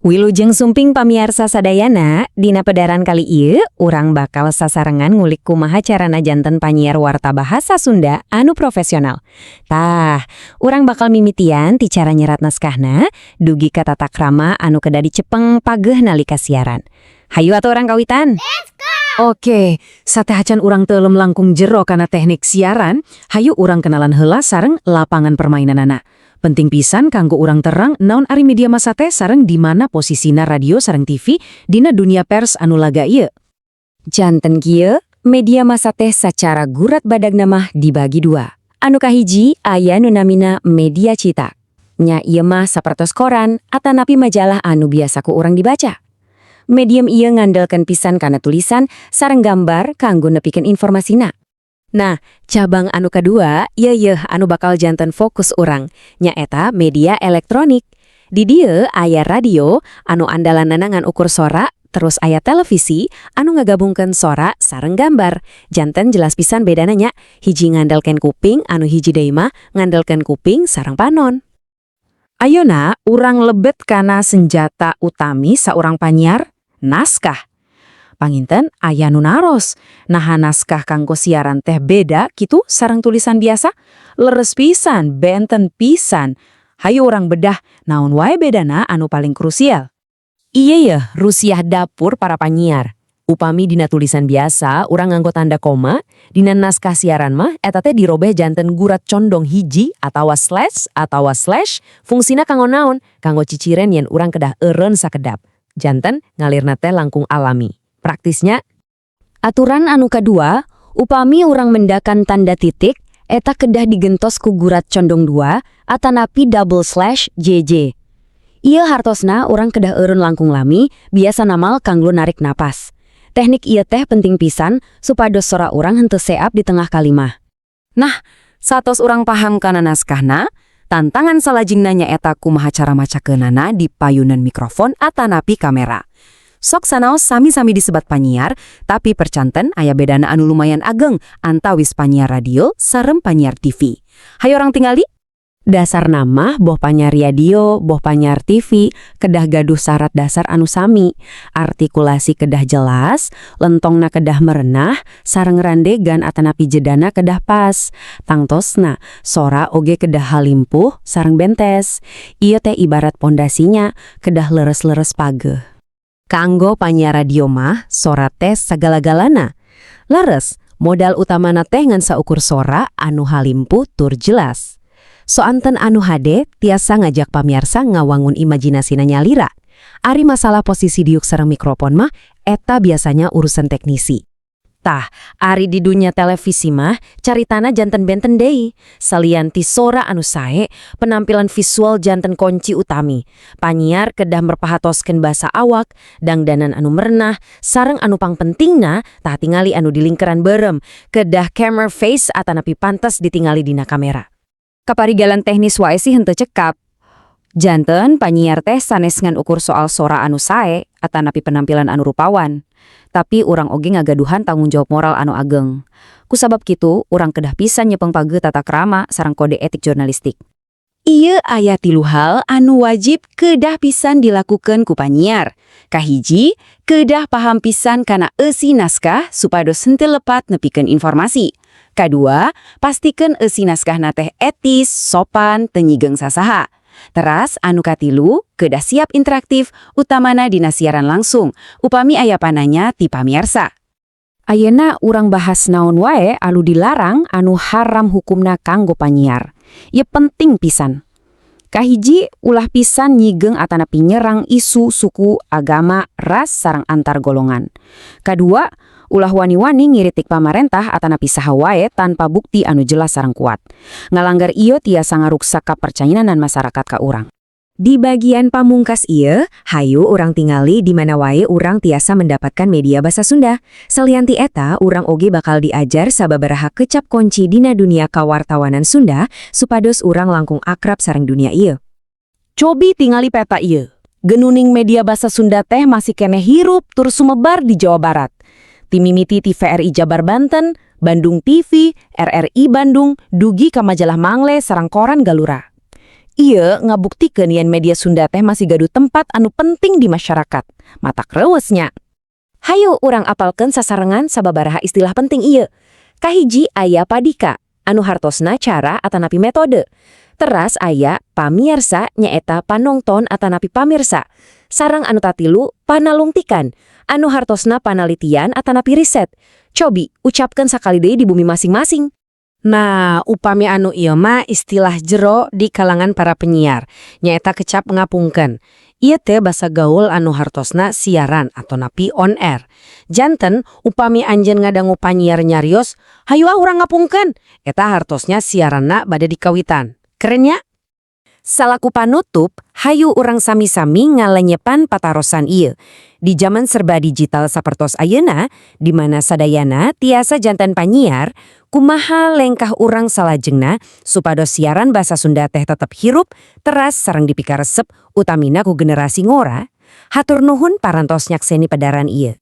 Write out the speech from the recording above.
Wilujeng sumping pamiarsa sadayana, dina pedaran kali ieu urang bakal sasarengan ngulik kumaha carana janten panyiar warta bahasa Sunda anu profesional. Tah, urang bakal mimitian ti cara nyerat naskahna, dugi ka tata krama anu kedah dicepeng pageuh nalika siaran. Hayu atuh urang kawitan. Oke, sate hacan urang teulem langkung jero kana teknik siaran, hayu urang kenalan heula sareng lapangan permainanana. Penting pisan kanggo urang terang naon ari media massa teh sareng di mana posisina radio sareng TV dina dunia pers anu laga ieu. Janten kieu, media massa teh sacara gurat badagna mah dibagi dua. Anu kahiji aya nu namina media cetak. Nya ieu mah sapertos koran atanapi majalah anu biasa ku urang dibaca. Medium ieu ngandelkeun pisan kana tulisan sareng gambar kanggo nepikeun informasina. Nah, cabang anu kadua, ieu anu bakal janten fokus urang, nyaeta media elektronik. Di dieu aya radio anu andalanna ngan ukur sora, terus aya televisi anu ngagabungkeun sora sareng gambar. Janten jelas pisan bedana nya, hiji ngandelkeun kuping, anu hiji deui mah ngandelkeun kuping sareng panon. Ayeuna urang lebet kana senjata utami saurang panyiar, naskah. Panginten aya nu naros, naha naskah kanggo siaran teh beda kitu sareng tulisan biasa, leres pisan, benten pisan. Hayu urang bedah naon wae bedana anu paling krusial. Iya ya, rusiah dapur para panyiar. Upami dina tulisan biasa, urang nganggo tanda koma, dina naskah siaran mah eta teh dirobeh janten gurat condong hiji atawa slash, fungsina kanggo naon? Kanggo ciciren yen urang kedah eureun sakedap. Janten ngalirna teh langkung alami. Praktisnya, aturan anu kadua, upami urang mendakan tanda titik, eta kedah digentos ku gurat condong 2, atanapi /JJ. Ieu hartosna urang kedah eureun langkung lami, biasa namal kanggo narik napas. Teknik ieu teh penting pisan, supados sora urang henteu seap di tengah kalimah. Nah, satos urang paham kana naskahna, tantangan salajengna nyaeta kumaha cara macakeunana di payunan mikrofon atanapi kamera. Sok sanaos sami-sami disebat panyiar, tapi percanten aya bedana anu lumayan ageng antawis panyiar radio sareng panyiar TV. Hayo orang tingali? Dasar nama boh panyiar radio, boh panyiar TV, kedah gaduh syarat dasar anu sami. Artikulasi kedah jelas, lentongna kedah merenah, sareng randegan atanapi jedana kedah pas. Tangtosna, sora oge kedah halimpuh, sareng bentes. Ieu teh ibarat pondasinya, kedah leres-leres pageuh. Kanggo panyiar radio mah, sora teh sagala-galana. Leres, modal utamana teh ngan saukur sora anu halimpuh tur jelas. Soanten anu hade, tiasa ngajak pamiarsa ngawangun imajinasina nyalira. Ari masalah posisi diuk sareng mikrofon mah, eta biasanya urusan teknisi. Tah, ari di dunia televisi mah, caritana janten benten deui. Salianti sora anu sae, penampilan visual janten kunci utami. Panyiar kedah merpahatoskeun basa awak, dangdanan anu merenah, sareng anu pangpentingna, tah tingali anu di lingkaran berem, kedah camera face atanapi pantes ditingali dina kamera. Kaparigalan teknis wae sih henteu cekap. Janten panyiar teh sanes ngan ukur soal sora anu sae, atanapi penampilan anu rupawan. Tapi urang oge ngagaduhan tanggung jawab moral anu ageng. Kusabab kitu, urang kedah pisan nyepeng pageuh tata krama sareng kode etik jurnalistik. Ieu aya 3 hal anu wajib kedah pisan dilakukeun ku panyiar. Kahiji, kedah paham pisan kana eusi naskah supados henteu lepat nepikeun informasi. Kadua, pastikeun eusi naskahna teh etis, sopan, teu nyigeng sasaha. Teras anu katilu, kedah siap interaktif, utamana dina siaran langsung, upami aya pananya ti pamiarsa. Ayeuna urang bahas naon wae anu dilarang anu haram hukumna kanggo panyiar. Ye penting pisan. Kahiji, ulah pisan nyigeng atanapi nyerang isu suku, agama, ras sareng antar golongan. Kadua, ulah wani-wani ngiritik pamarentah atanapi saha wae tanpa bukti anu jelas sareng kuat. Ngalanggar ieu tiasa ngaruksak kapercayanan masyarakat ka urang. Di bagian pamungkas ieu, hayu urang tingali di mana wae urang tiasa mendapatkan media basa Sunda. Salianti eta, urang oge bakal diajar sababaraha kecap kunci dina dunia kawartawanan Sunda supados urang langkung akrab sareng dunia ieu. Cobi tingali peta ieu. Genuning media basa Sunda teh masih keneh hirup tur sumebar di Jawa Barat. Timimiti TVRI Jabar Banten, Bandung TV, RRI Bandung, dugi ka majalah Mangle sareng koran Galura. Iya ngabuktikeun yen media Sunda teh masih gaduh tempat anu penting di masyarakat. Mata kreueusnya. Hayu urang apalkeun sasarengan sababaraha istilah penting ieu. Kahiji aya padika, anu hartosna cara atanapi metode. Teras aya pamiarsa nyaeta panongton atanapi pamirsa. Sareng anu tatilu panalungtikan, anu hartosna panalitian atanapi riset. Cobi ucapkeun sakali deui di bumi masing-masing. Nah, upami anu ieu mah istilah jero di kalangan para penyiar, nyaeta kecap ngapungkeun. Ieu teh basa gaul anu hartosna siaran atau napi on air. Janten upami anjeun ngadangu panyiar nyarios, hayu urang ngapungkeun. Eta hartosnya siaranna bade dikawitan. Keren nya? Salaku panutup, hayu urang sami-sami ngalenyepan patarosan ieu. Di zaman serba digital sapertos ayeuna, di mana sadayana tiasa jantan panyiar, kumaha lengkah urang salajengna supados siaran basa Sunda teh tetep hirup, teras sareng dipikaresep utamina ku generasi ngora. Hatur nuhun parantos nyakseni padaran ieu.